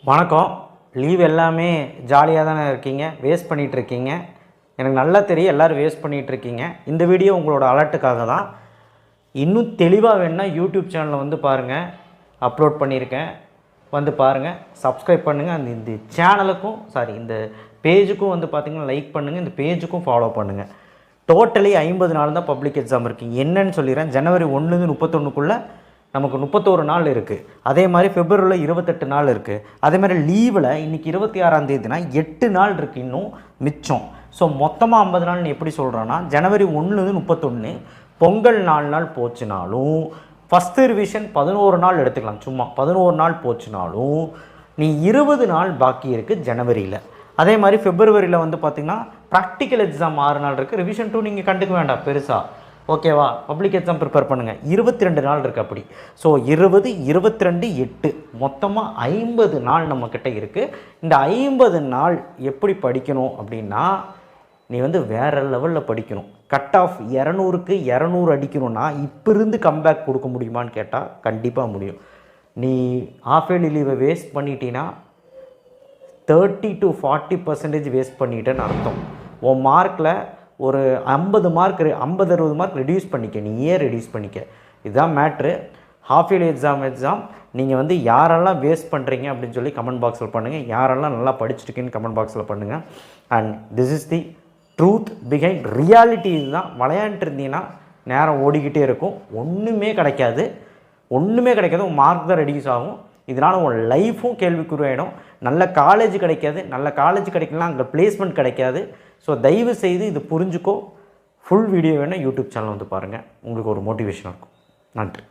வணக்கம். லீவ் எல்லாமே ஜாலியாக தானே இருக்கீங்க, வேஸ்ட் பண்ணிகிட்ருக்கீங்க. எனக்கு நல்லா தெரியும் எல்லோரும் வேஸ்ட் பண்ணிகிட்ருக்கீங்க. இந்த வீடியோ உங்களோட அலர்ட்டுக்காக தான். இன்னும் தெளிவாக வேணுன்னா யூடியூப் சேனலில் வந்து பாருங்கள், அப்லோட் பண்ணியிருக்கேன், வந்து பாருங்கள், சப்ஸ்கிரைப் பண்ணுங்கள். இந்த சேனலுக்கும் இந்த பேஜுக்கும் வந்து பார்த்திங்கன்னா லைக் பண்ணுங்கள், இந்த பேஜுக்கும் ஃபாலோ பண்ணுங்கள். டோட்டலி 50 நாள் தான் பப்ளிக் எக்ஸாம் இருக்குது. என்னன்னு சொல்லிடுறேன். ஜனவரி 1 31க்குள்ளே நமக்கு 31 நாள் இருக்குது. அதே மாதிரி பிப்ரவரியில் 28 நாள் இருக்குது. அதே மாதிரி லீவில் இன்றைக்கி 26ஆம் தேதினா 8 நாள் இருக்குது இன்னும் மிச்சம். ஸோ மொத்தமாக 50 நாள்னு எப்படி சொல்கிறோன்னா, ஜனவரி 1 31 பொங்கல் 4 நாள் போச்சுனாலும், ஃபஸ்ட்டு ரிவிஷன் 11 நாள் எடுத்துக்கலாம். சும்மா 11 நாள் போச்சுனாலும் நீ 20 நாள் பாக்கி இருக்குது ஜனவரியில். அதே மாதிரி பிப்ரவரியில் வந்து பார்த்திங்கன்னா ப்ராக்டிக்கல் எக்ஸாம் 6 நாள் இருக்குது. ரிவிஷன் 2 நீங்கள் கண்டுக்க வேண்டாம் பெருசாக, ஓகேவா? பப்ளிக் எக்ஸாம் ப்ரிப்பேர் பண்ணுங்கள். 22 நாள் இருக்குது அப்படி. ஸோ 20 22 8 மொத்தமாக 50 நாள் நம்மக்கிட்ட இருக்குது. இந்த 50 நாள் எப்படி படிக்கணும் அப்படின்னா, நீ வந்து வேறு லெவலில் படிக்கணும். கட் ஆஃப் 200க்கு 200 அடிக்கணும்னா இப்போ இருந்து கம்பேக் கொடுக்க முடியுமான்னு கேட்டால் கண்டிப்பாக முடியும். நீ ஆஃப் இயர்லி லீவை வேஸ்ட் பண்ணிட்டீங்கன்னா 30 to 40% வேஸ்ட் பண்ணிட்டேன்னு அர்த்தம். உன் மார்க்கில் ஒரு 50 மார்க் 50-60 மார்க் ரெடியூஸ் பண்ணிக்க, நீயே ரெடியூஸ் பண்ணிக்க. இதுதான் மேட்ரு. ஹாஃப் இயர்லி எக்ஸாம் நீங்கள் வந்து யாரெல்லாம் வேஸ்ட் பண்ணுறீங்க அப்படின்னு சொல்லி கமெண்ட் பாக்ஸில் பண்ணுங்கள். யாரெல்லாம் நல்லா படிச்சுருக்கீன்னு கமெண்ட் பாக்ஸில் பண்ணுங்கள். And this is the truth behind reality. இதுதான். விளையாண்டு இருந்தீங்கன்னா நேரம் ஓடிக்கிட்டே இருக்கும், ஒன்றுமே கிடைக்காது. உன் மார்க் தான் ரெடியூஸ் ஆகும். இதனால் உன் லைஃப்பும் கேள்விக்குறியாயிடும். நல்ல காலேஜ் கிடைக்காது. நல்ல காலேஜ் கிடைக்கலாம், அங்கே பிளேஸ்மெண்ட் கிடைக்காது. ஸோ தயவு செய்து இது புரிஞ்சுக்கோ. ஃபுல் வீடியோ வேணால் யூடியூப் சேனல் வந்து பாருங்கள், உங்களுக்கு ஒரு மோட்டிவேஷனாக இருக்கும். நன்றி.